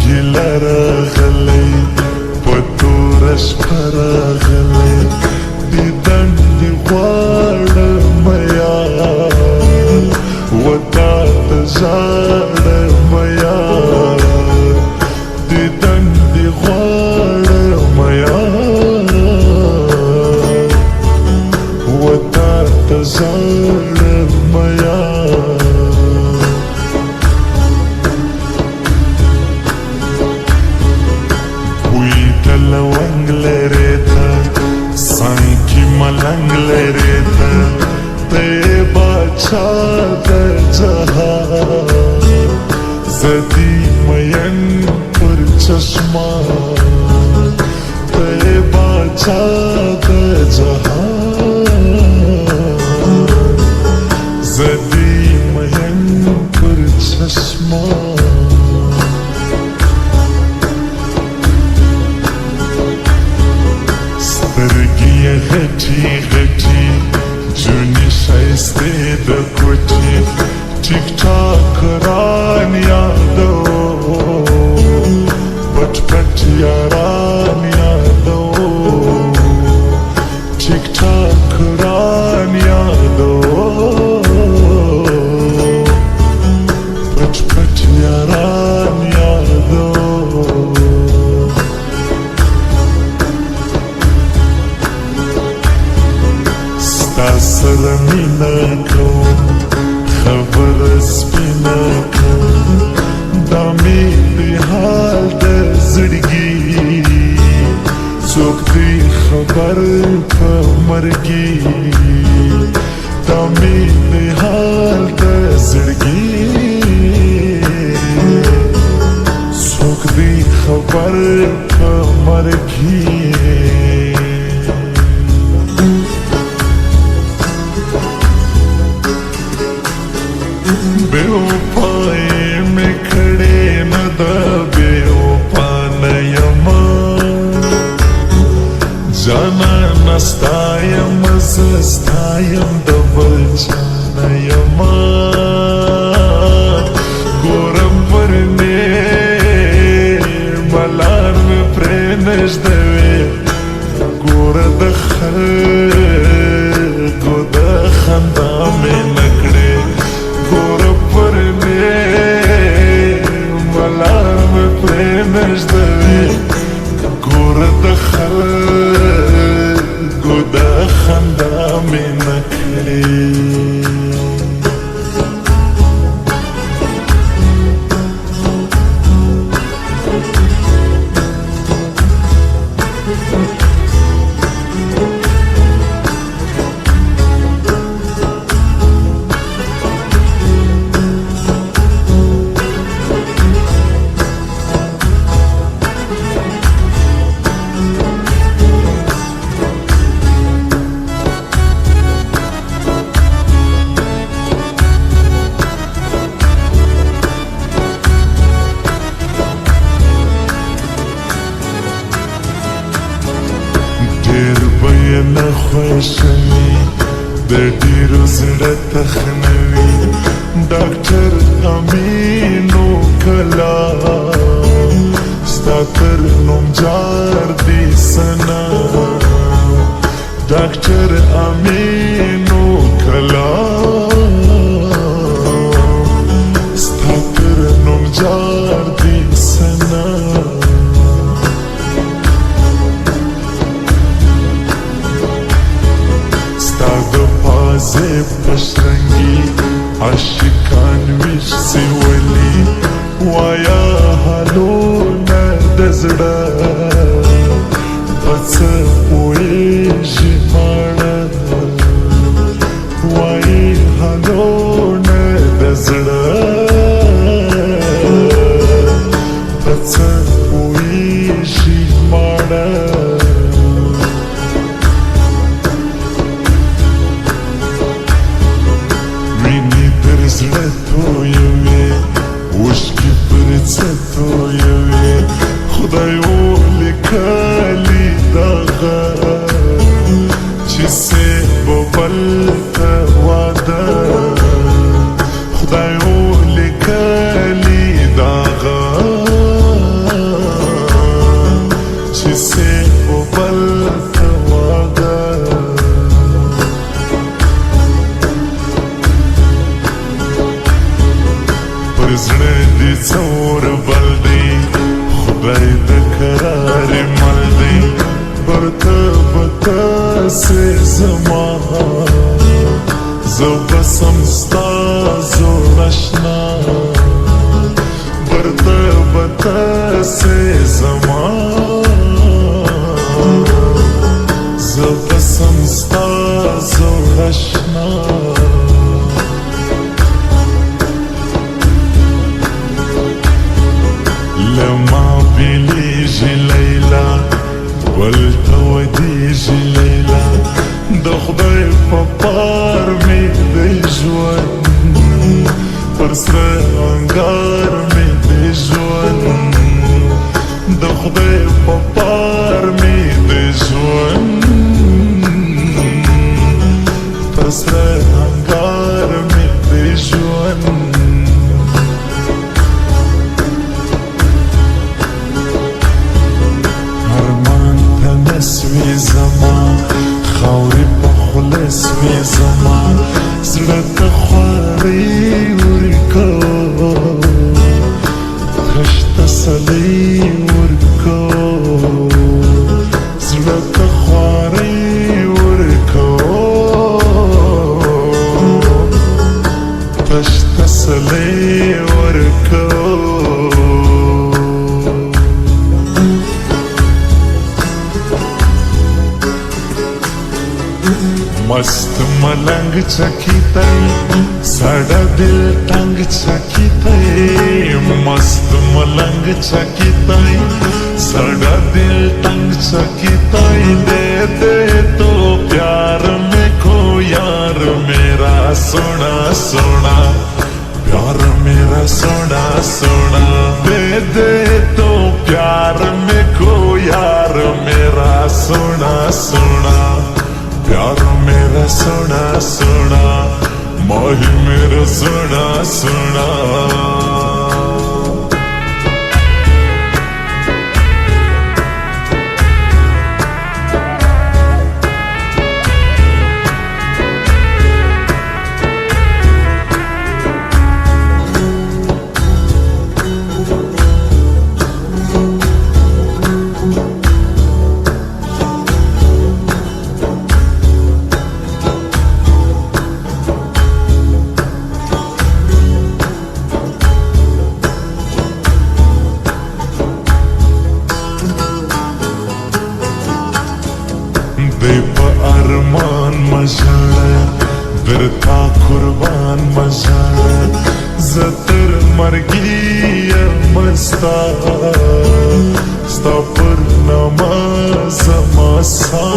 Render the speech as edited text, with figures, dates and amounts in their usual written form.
ګیله راغلی په توره شپه راغلی دیدن دې غواړم یار وتا ته ژاړم یار دیدن دې غواړم یار وتا ته ژاړم یار لونگ لري ته سانکی ملنګ لري ته ته باچا د جهان زدی مین پر چشما ته باچا د جهان زدی مین پر چشما سترګې غټي غټي جونې ښایستې د کوټې ټیک ټاک ران یادو پټ پټ یاران یادو ټیک ټاک ران یادو پټ پټ یاران یادو سره مینا کوم خبر سپینا کوم دا می دی حال د زړګي څوک دی خبر په مرګي دا می دی حال د زړګي څوک دی خبر په مرګي बेवफाई में खड़े न द बेवफा नयमा जाना नस्तायम सस्तायम डबल जानयमा गोरम परने मलार में प्रेनश दवे गोर दखल गोद खंदा में नकड़े गोर परने मलार में प्रेनश दवे गोर दखल गोद खंदा में नकड़े نه خوشوي د ډیرو زړه تخنوي ډاکټر امینو کلام ستا تر نوم جار دي سنا ډاکټر امینو کلام ستا تر نوم جار دي سنا زه پشرنګي عاشقان وش سیولي وایا حالو نه د زړه پس پوهېږي ماړه وایي حالو نه د زړه پس پوهېږي ماړه زړه تویوي اوښکې پر څه تویوي خدای ولیکلي دغه چې سې به بل ته واده خدای ولیکلي دغه پر زړه دې څور بل دی خدای د قرار مل دی برته بته سه زما زه بسم ستا زور اشنا برته بته سه زما زه بسم ستا زور اشنا لما بلیږي لیلا ولته ودیږي لیلا د خدای په پار مې د ژوند پر سره انګار مې د ژوند د خدای په پار مې د ژوند پر سره انګار مې د ژوند سوی زما خاورې په خوله سوی زما زړه ته خوارې ورکو خوش تسلي ورکو زړه ته خوارې ورکو خوش تسلي ورکو मस्त मलंग चकितई साड़ा दिल टंग चकितई मस्त मलंग चकितई साड़ा दिल टंग चकितई दे दे तो प्यार में खो यार मेरा सोना सोना प्यार मेरा सोना सोना दे दे तो प्यार में खो यार मेरा सोना सोना प्यार मेरा सोना सोना माही मेरा सोना सोना ارمان مژړه درتا قربان مژړه زتر مرګي مستا ستا پر نماز مسا